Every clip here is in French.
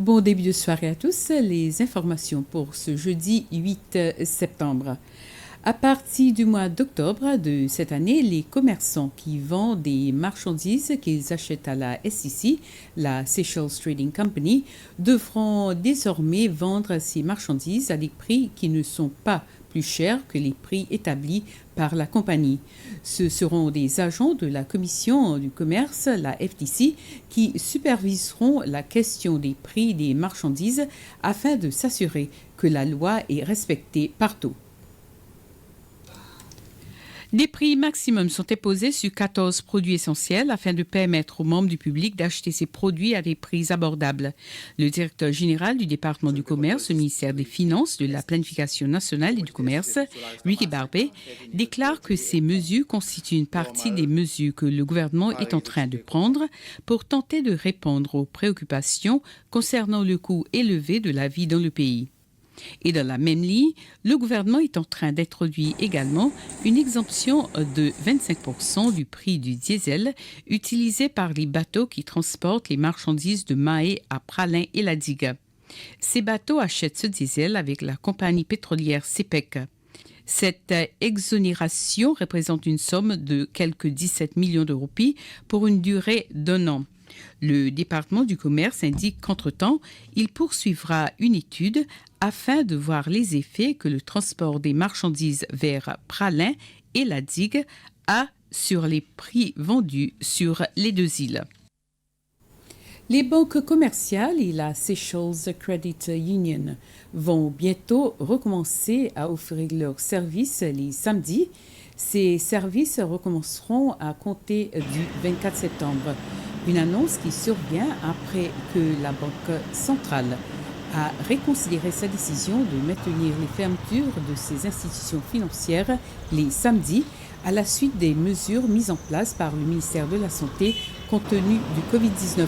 Bon début de soirée à tous. Les informations pour ce jeudi 8 septembre. À partir du mois d'octobre de cette année, les commerçants qui vendent des marchandises qu'ils achètent à la SEC, la Seychelles Trading Company, devront désormais vendre ces marchandises à des prix qui ne sont pas plus chers que les prix établis par la compagnie. Ce seront des agents de la Commission du commerce, la FTC, qui superviseront la question des prix des marchandises afin de s'assurer que la loi est respectée partout. Des prix maximums sont imposés sur 14 produits essentiels afin de permettre aux membres du public d'acheter ces produits à des prix abordables. Le directeur général du département du commerce au ministère des Finances, de la Planification nationale et du commerce, Ricky Barbet, déclare que ces mesures constituent une partie des mesures que le gouvernement est en train de prendre pour tenter de répondre aux préoccupations concernant le coût élevé de la vie dans le pays. Et dans la même ligne, le gouvernement est en train d'introduire également une exemption de 25% du prix du diesel utilisé par les bateaux qui transportent les marchandises de Mahé à Praslin et la Digue. Ces bateaux achètent ce diesel avec la compagnie pétrolière CPEC. Cette exonération représente une somme de quelques 17 millions de roupies pour une durée d'1 an. Le département du commerce indique qu'entre-temps, il poursuivra une étude afin de voir les effets que le transport des marchandises vers Praslin et la Digue a sur les prix vendus sur les deux îles. Les banques commerciales et la Seychelles Credit Union vont bientôt recommencer à offrir leurs services les samedis. Ces services recommenceront à compter du 24 septembre. Une annonce qui survient après que la Banque centrale a reconsidéré sa décision de maintenir les fermetures de ces institutions financières les samedis à la suite des mesures mises en place par le ministère de la Santé compte tenu du Covid-19.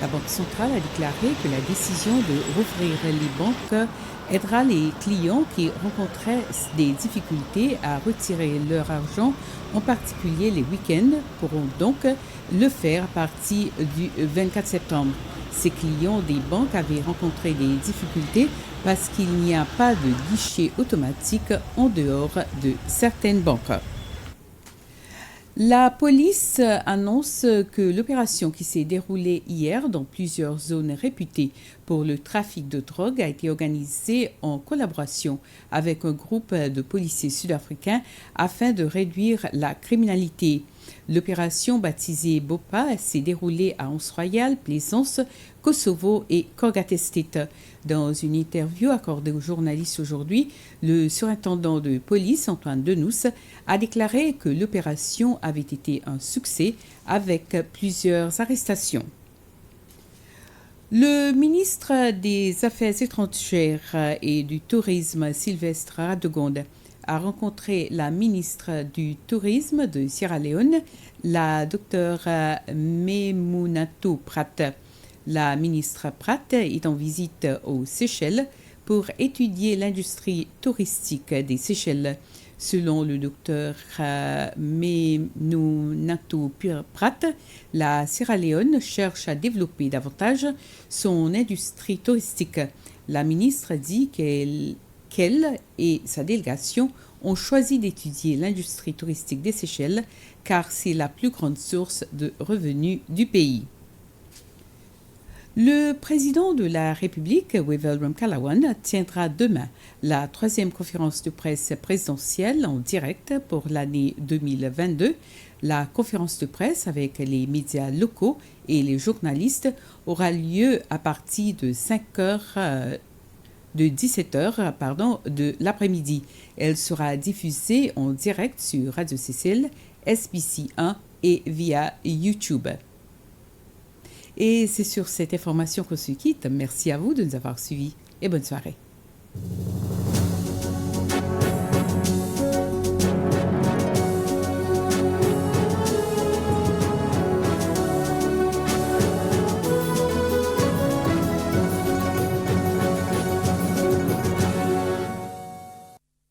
La Banque centrale a déclaré que la décision de rouvrir les banques aidera les clients qui rencontraient des difficultés à retirer leur argent, en particulier les week-ends, pourront donc le faire à partir du 24 septembre. Ces clients des banques avaient rencontré des difficultés parce qu'il n'y a pas de guichet automatique en dehors de certaines banques. La police annonce que l'opération qui s'est déroulée hier dans plusieurs zones réputées pour le trafic de drogue a été organisée en collaboration avec un groupe de policiers sud-africains afin de réduire la criminalité. L'opération baptisée BOPA s'est déroulée à Anse-Royal, Plaisance, Kosovo et Colgate State. Dans une interview accordée aux journalistes aujourd'hui, le surintendant de police, Antoine Denous, a déclaré que l'opération avait été un succès avec plusieurs arrestations. Le ministre des Affaires étrangères et du Tourisme, Sylvestre Radegonde, a rencontré la ministre du Tourisme de Sierra Leone, la docteure Memunatu Pratt. La ministre Pratt est en visite aux Seychelles pour étudier l'industrie touristique des Seychelles. Selon le docteur Memunatu Pratt, la Sierra Leone cherche à développer davantage son industrie touristique. La ministre dit qu'elle et sa délégation ont choisi d'étudier l'industrie touristique des Seychelles car c'est la plus grande source de revenus du pays. Le président de la République, Wavell Ramkalawan, tiendra demain la 3e conférence de presse présidentielle en direct pour l'année 2022. La conférence de presse avec les médias locaux et les journalistes aura lieu à partir de 17h de l'après-midi. Elle sera diffusée en direct sur Radio Seychelles, SBC1 et via YouTube. Et c'est sur cette information qu'on se quitte. Merci à vous de nous avoir suivis et bonne soirée.